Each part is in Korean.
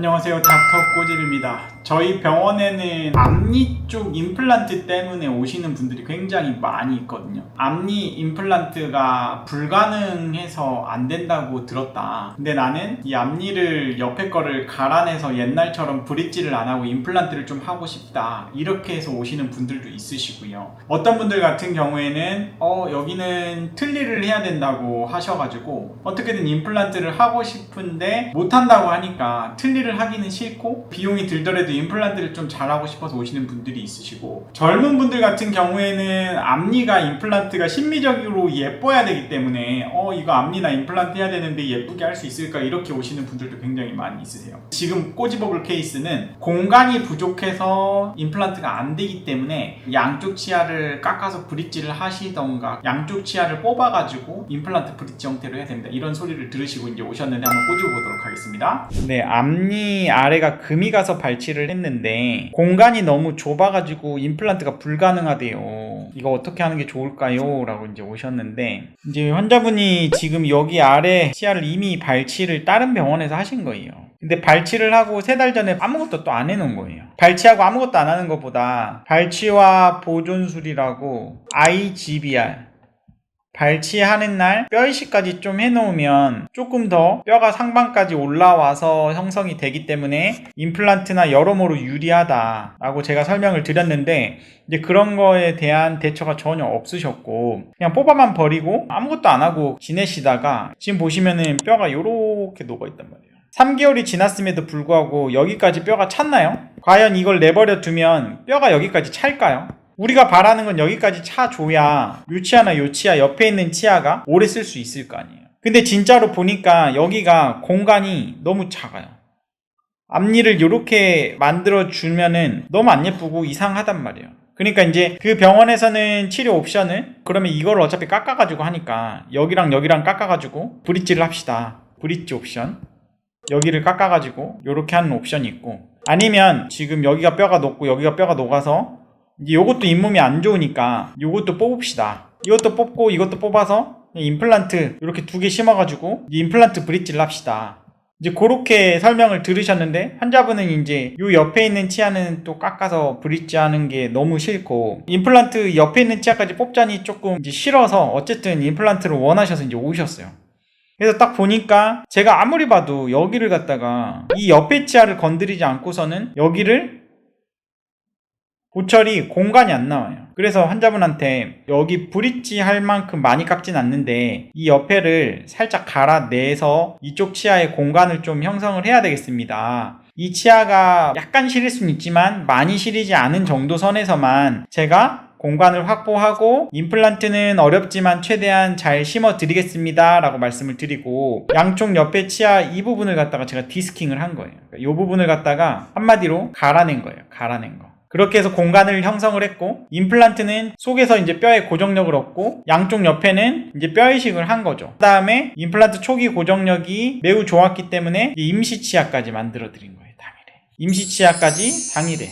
안녕하세요, 닥터 꼬집입니다. 저희 병원에는 앞니 쪽 임플란트 때문에 오시는 분들이 굉장히 많이 있거든요. 앞니 임플란트가 불가능해서 안 된다고 들었다. 근데 나는 이 앞니를 옆에 거를 갈아내서 옛날처럼 브릿지를 안 하고 임플란트를 좀 하고 싶다, 이렇게 해서 오시는 분들도 있으시고요. 어떤 분들 같은 경우에는 여기는 틀니를 해야 된다고 하셔가지고 어떻게든 임플란트를 하고 싶은데 못한다고 하니까 틀니를 하기는 싫고 비용이 들더라도 임플란트를 좀 잘하고 싶어서 오시는 분들이 있으시고, 젊은 분들 같은 경우에는 앞니가 임플란트가 심미적으로 예뻐야 되기 때문에 이거 앞니나 임플란트 해야 되는데 예쁘게 할 수 있을까, 이렇게 오시는 분들도 굉장히 많이 있으세요. 지금 꼬집어볼 케이스는 공간이 부족해서 임플란트가 안 되기 때문에 양쪽 치아를 깎아서 브릿지를 하시던가 양쪽 치아를 뽑아가지고 임플란트 브릿지 형태로 해야 됩니다, 이런 소리를 들으시고 이제 오셨는데 한번 꼬집어보도록 하겠습니다. 네, 앞니 아래가 금이 가서 발치를 했는데 공간이 너무 좁아가지고 임플란트가 불가능하대요. 이거 어떻게 하는 게 좋을까요? 라고 이제 오셨는데, 이제 환자분이 지금 여기 아래 치아를 이미 발치를 다른 병원에서 하신 거예요. 근데 발치를 하고 3달 전에 아무것도 또 안 해놓은 거예요. 발치하고 아무것도 안 하는 것보다 발치와 보존술이라고 IGBR, 발치하는 날 뼈 이식까지 좀 해놓으면 조금 더 뼈가 상반까지 올라와서 형성이 되기 때문에 임플란트나 여러모로 유리하다 라고 제가 설명을 드렸는데, 이제 그런 거에 대한 대처가 전혀 없으셨고 그냥 뽑아만 버리고 아무것도 안 하고 지내시다가 지금 보시면은 뼈가 요렇게 녹아있단 말이에요. 3개월이 지났음에도 불구하고 여기까지 뼈가 찼나요? 과연 이걸 내버려 두면 뼈가 여기까지 찰까요? 우리가 바라는 건 여기까지 차줘야 요 치아나 요 치아 옆에 있는 치아가 오래 쓸 수 있을 거 아니에요. 근데 진짜로 보니까 여기가 공간이 너무 작아요. 앞니를 이렇게 만들어주면은 너무 안 예쁘고 이상하단 말이에요. 그러니까 이제 그 병원에서는 치료 옵션을 그러면 이걸 어차피 깎아가지고 하니까 여기랑 여기랑 깎아가지고 브릿지를 합시다. 브릿지 옵션. 여기를 깎아가지고 이렇게 하는 옵션이 있고, 아니면 지금 여기가 뼈가 녹고 여기가 뼈가 녹아서 이제 요것도 잇몸이 안 좋으니까 요것도 뽑읍시다. 이것도 뽑고 이것도 뽑아서 임플란트 이렇게 2개 심어가지고 임플란트 브릿지를 합시다. 이제 그렇게 설명을 들으셨는데, 환자분은 이제 요 옆에 있는 치아는 또 깎아서 브릿지 하는 게 너무 싫고 임플란트 옆에 있는 치아까지 뽑자니 조금 이제 싫어서 어쨌든 임플란트를 원하셔서 이제 오셨어요. 그래서 딱 보니까 제가 아무리 봐도 여기를 갖다가 이 옆에 치아를 건드리지 않고서는 여기를 보철이 공간이 안 나와요. 그래서 환자분한테 여기 브릿지 할 만큼 많이 깎진 않는데 이 옆에를 살짝 갈아내서 이쪽 치아의 공간을 좀 형성을 해야 되겠습니다. 이 치아가 약간 시릴 수는 있지만 많이 시리지 않은 정도 선에서만 제가 공간을 확보하고 임플란트는 어렵지만 최대한 잘 심어 드리겠습니다 라고 말씀을 드리고, 양쪽 옆에 치아 이 부분을 갖다가 제가 디스킹을 한 거예요. 이 부분을 갖다가 한마디로 갈아낸 거예요. 갈아낸 거. 그렇게 해서 공간을 형성을 했고, 임플란트는 속에서 이제 뼈에 고정력을 얻고 양쪽 옆에는 이제 뼈 이식을 한 거죠. 그 다음에 임플란트 초기 고정력이 매우 좋았기 때문에 임시 치아까지 만들어 드린 거예요. 당일에. 임시 치아까지 당일에.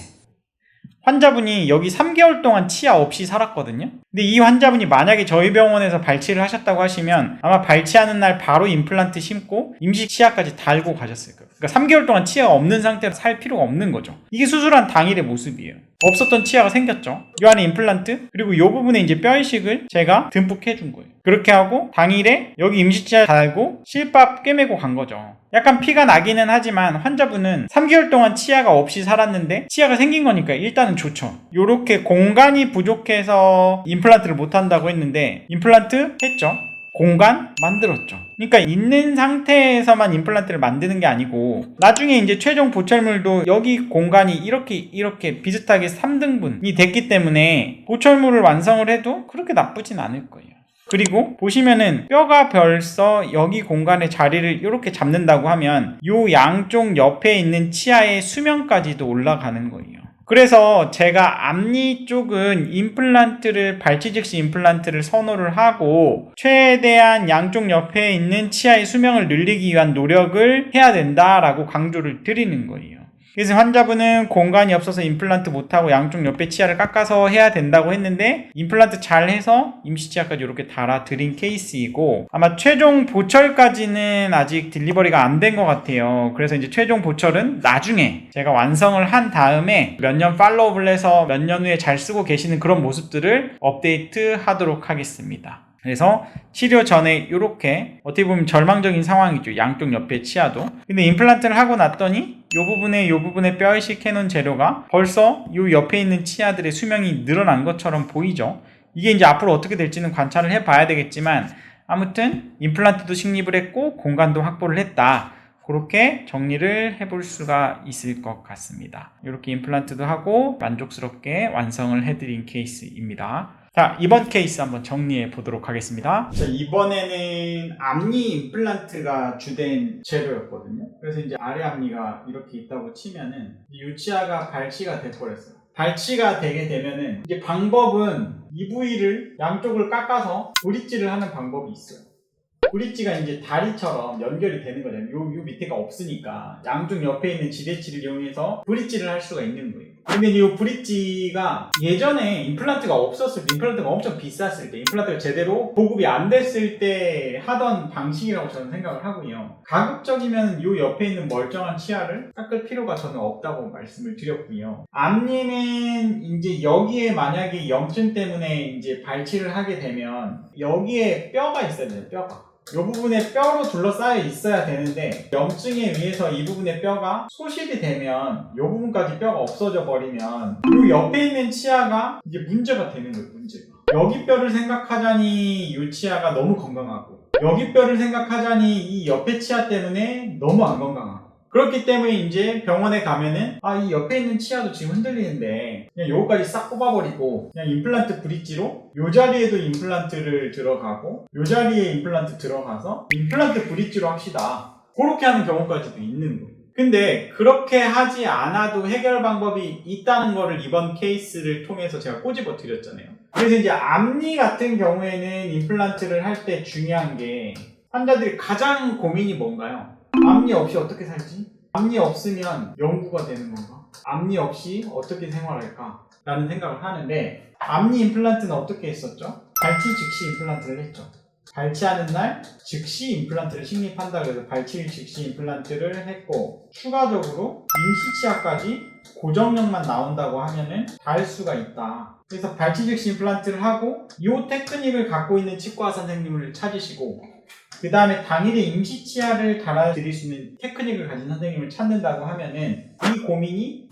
환자분이 여기 3개월 동안 치아 없이 살았거든요. 근데 이 환자분이 만약에 저희 병원에서 발치를 하셨다고 하시면 아마 발치하는 날 바로 임플란트 심고 임시 치아까지 달고 가셨을 거예요. 그러니까 3개월 동안 치아가 없는 상태로 살 필요가 없는 거죠. 이게 수술한 당일의 모습이에요. 없었던 치아가 생겼죠. 이 안에 임플란트, 그리고 이 부분에 이제 뼈 이식을 제가 듬뿍 해준 거예요. 그렇게 하고 당일에 여기 임시 치아 달고 실밥 꿰매고 간 거죠. 약간 피가 나기는 하지만 환자분은 3개월 동안 치아가 없이 살았는데 치아가 생긴 거니까 일단은 좋죠. 요렇게 공간이 부족해서 임플란트를 못 한다고 했는데 임플란트 했죠. 공간 만들었죠. 그러니까 있는 상태에서만 임플란트를 만드는 게 아니고 나중에 이제 최종 보철물도 여기 공간이 이렇게 비슷하게 3등분이 됐기 때문에 보철물을 완성을 해도 그렇게 나쁘진 않을 거예요. 그리고 보시면은 뼈가 벌써 여기 공간에 자리를 이렇게 잡는다고 하면 요 양쪽 옆에 있는 치아의 수명까지도 올라가는 거예요. 그래서 제가 앞니 쪽은 임플란트를 발치 즉시 임플란트를 선호를 하고 최대한 양쪽 옆에 있는 치아의 수명을 늘리기 위한 노력을 해야 된다라고 강조를 드리는 거예요. 그래서 환자분은 공간이 없어서 임플란트 못하고 양쪽 옆에 치아를 깎아서 해야 된다고 했는데 임플란트 잘 해서 임시치아까지 이렇게 달아드린 케이스이고, 아마 최종 보철까지는 아직 딜리버리가 안 된 것 같아요. 그래서 이제 최종 보철은 나중에 제가 완성을 한 다음에 몇 년 팔로우업을 해서 몇 년 후에 잘 쓰고 계시는 그런 모습들을 업데이트 하도록 하겠습니다. 그래서 치료 전에 이렇게 어떻게 보면 절망적인 상황이죠. 양쪽 옆에 치아도. 근데 임플란트를 하고 났더니 이 부분에 뼈이식 해놓은 재료가 벌써 이 옆에 있는 치아들의 수명이 늘어난 것처럼 보이죠. 이게 이제 앞으로 어떻게 될지는 관찰을 해봐야 되겠지만, 아무튼 임플란트도 식립을 했고 공간도 확보를 했다. 그렇게 정리를 해볼 수가 있을 것 같습니다. 이렇게 임플란트도 하고 만족스럽게 완성을 해드린 케이스입니다. 자, 이번 케이스 한번 정리해 보도록 하겠습니다. 자, 이번에는 앞니 임플란트가 주된 재료였거든요. 그래서 이제 아래 앞니가 이렇게 있다고 치면은 이 치아가 발치가 돼버렸어요. 발치가 되게 되면은 이제 방법은 이 부위를 양쪽을 깎아서 브릿지를 하는 방법이 있어요. 브릿지가 이제 다리처럼 연결이 되는 거잖아요. 요 밑에가 없으니까 양쪽 옆에 있는 지대치를 이용해서 브릿지를 할 수가 있는 거예요. 근데 이 브릿지가 예전에 임플란트가 없었을 때, 임플란트가 엄청 비쌌을 때, 임플란트가 제대로 보급이 안 됐을 때 하던 방식이라고 저는 생각을 하고요. 가급적이면 요 옆에 있는 멀쩡한 치아를 깎을 필요가 저는 없다고 말씀을 드렸고요. 앞니는 이제 여기에 만약에 염증 때문에 이제 발치를 하게 되면 여기에 뼈가 있어야 돼요. 뼈가. 이 부분에 뼈로 둘러싸여 있어야 되는데 염증에 의해서 이 부분의 뼈가 소실이 되면 이 부분까지 뼈가 없어져 버리면 이 옆에 있는 치아가 이제 문제가 되는 거예요. 문제가. 여기 뼈를 생각하자니 이 치아가 너무 건강하고, 여기 뼈를 생각하자니 이 옆에 치아 때문에 너무 안 건강하고, 그렇기 때문에 이제 병원에 가면은 이 옆에 있는 치아도 지금 흔들리는데 그냥 요거까지 싹 뽑아버리고 그냥 임플란트 브릿지로 요 자리에도 임플란트를 들어가고 요 자리에 임플란트 들어가서 임플란트 브릿지로 합시다. 그렇게 하는 경우까지도 있는 거예요. 근데 그렇게 하지 않아도 해결 방법이 있다는 거를 이번 케이스를 통해서 제가 꼬집어 드렸잖아요. 그래서 이제 앞니 같은 경우에는 임플란트를 할 때 중요한 게, 환자들이 가장 고민이 뭔가요? 앞니 없이 어떻게 살지? 앞니 없으면 영구가 되는 건가? 앞니 없이 어떻게 생활할까? 라는 생각을 하는데, 앞니 임플란트는 어떻게 했었죠? 발치 즉시 임플란트를 했죠. 발치하는 날 즉시 임플란트를 식립한다 그래서 발치 즉시 임플란트를 했고, 추가적으로 임시치아까지 고정력만 나온다고 하면은 달 수가 있다. 그래서 발치 즉시 임플란트를 하고 이 테크닉을 갖고 있는 치과 선생님을 찾으시고, 그 다음에 당일에 임시치아를 달아드릴 수 있는 테크닉을 가진 선생님을 찾는다고 하면은 이 고민이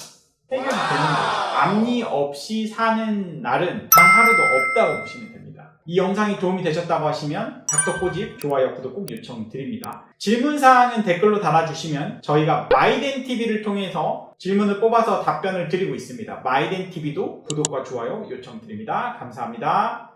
해결이 되는 거예요. 앞니 없이 사는 날은 단 하루도 없다고 보시면 됩니다. 이 영상이 도움이 되셨다고 하시면 닥터꼬집 좋아요, 구독 꼭 요청드립니다. 질문사항은 댓글로 달아주시면 저희가 마이덴TV를 통해서 질문을 뽑아서 답변을 드리고 있습니다. 마이덴TV도 구독과 좋아요 요청드립니다. 감사합니다.